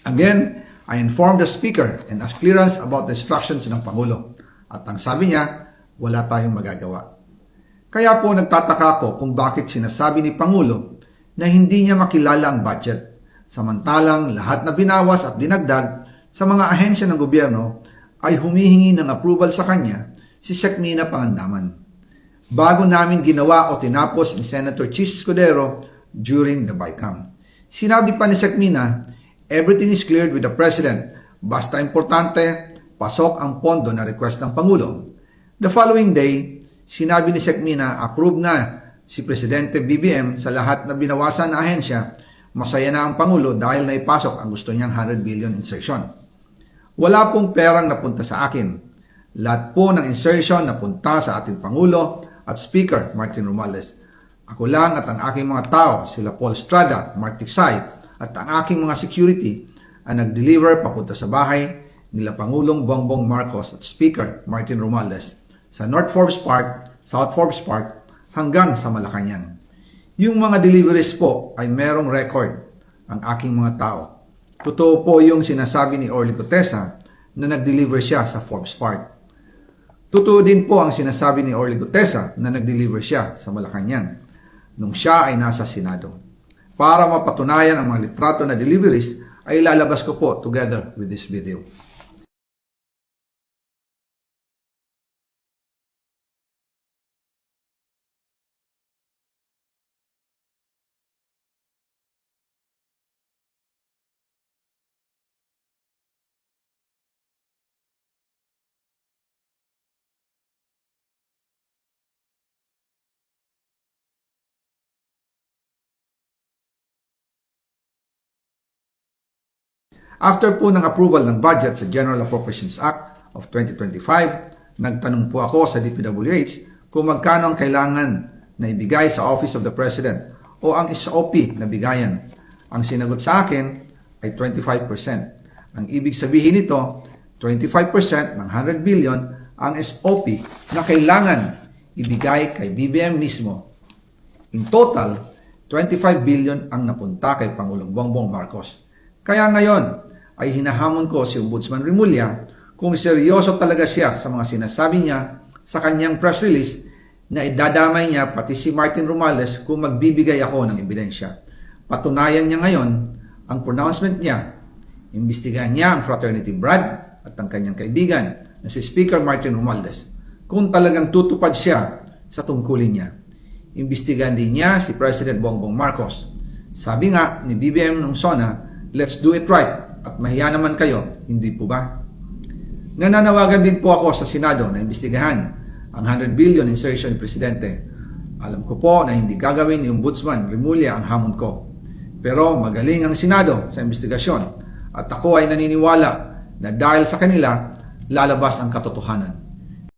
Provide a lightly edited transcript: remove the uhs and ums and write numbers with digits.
Again, I informed the Speaker and asked clearance about the instructions ng Pangulo. At ang sabi niya, wala tayong magagawa. Kaya po nagtataka ko kung bakit sinasabi ni Pangulo na hindi niya makilala ang budget, samantalang lahat na binawas at dinagdag sa mga ahensya ng gobyerno ay humihingi ng approval sa kanya si Sec. Mina Pangandaman. Bago namin ginawa o tinapos ni Senator Chis Escudero during the BICAM. Sinabi pa ni Sec. Mina, everything is cleared with the President. Basta importante, pasok ang pondo na request ng Pangulo. The following day, sinabi ni Sec. Mina, approve na si Presidente BBM sa lahat na binawasan na ahensya. Masaya na ang Pangulo dahil naipasok ang gusto niyang 100 billion insertion. Wala pong perang napunta sa akin. Lahat po ng insertion napunta sa ating Pangulo at Speaker Martin Romualdez. Ako lang at ang aking mga tao, sila Paul Estrada, Mark Tiksay, at ang aking mga security ang nag-deliver papunta sa bahay nila Pangulong Bongbong Marcos at Speaker Martin Romualdez sa North Forbes Park, South Forbes Park hanggang sa Malacanang. Yung mga deliveries po ay merong record ang aking mga tao. Totoo po yung sinasabi ni Orly Gutesa na nag-deliver siya sa Forbes Park. Totoo din po ang sinasabi ni Orly Gutesa na nag-deliver siya sa Malacanang nung siya ay nasa Senado. Para mapatunayan ang mga litrato na deliveries ay ilalabas ko po together with this video. After po ng approval ng budget sa General Appropriations Act of 2025, nagtanong po ako sa DPWH kung magkano ang kailangan na ibigay sa Office of the President o ang SOP na bigayan. Ang sinagot sa akin ay 25%. Ang ibig sabihin nito, 25% ng 100 billion ang SOP na kailangan ibigay kay BBM mismo. In total, 25 billion ang napunta kay Pangulong Bongbong Marcos. Kaya ngayon ay hinahamon ko si Ombudsman Remulla kung seryoso talaga siya sa mga sinasabi niya sa kanyang press release na idadamay niya pati si Martin Romualdez kung magbibigay ako ng ebidensya. Patunayan niya ngayon ang pronouncement niya. Imbestigahan niya ang fraternity Brad at ang kanyang kaibigan na si Speaker Martin Romualdez kung talagang tutupad siya sa tungkulin niya. Imbestigahan din niya si President Bongbong Marcos. Sabi nga ni BBM nung SONA, let's do it right. At mahiya naman kayo, hindi po ba? Nananawagan din po ako sa Senado na imbestigahan ang 100 billion insertion ni Presidente. Alam ko po na hindi gagawin ni Ombudsman Remulla ang hamon ko. Pero magaling ang Senado sa investigasyon at ako ay naniniwala na dahil sa kanila, lalabas ang katotohanan.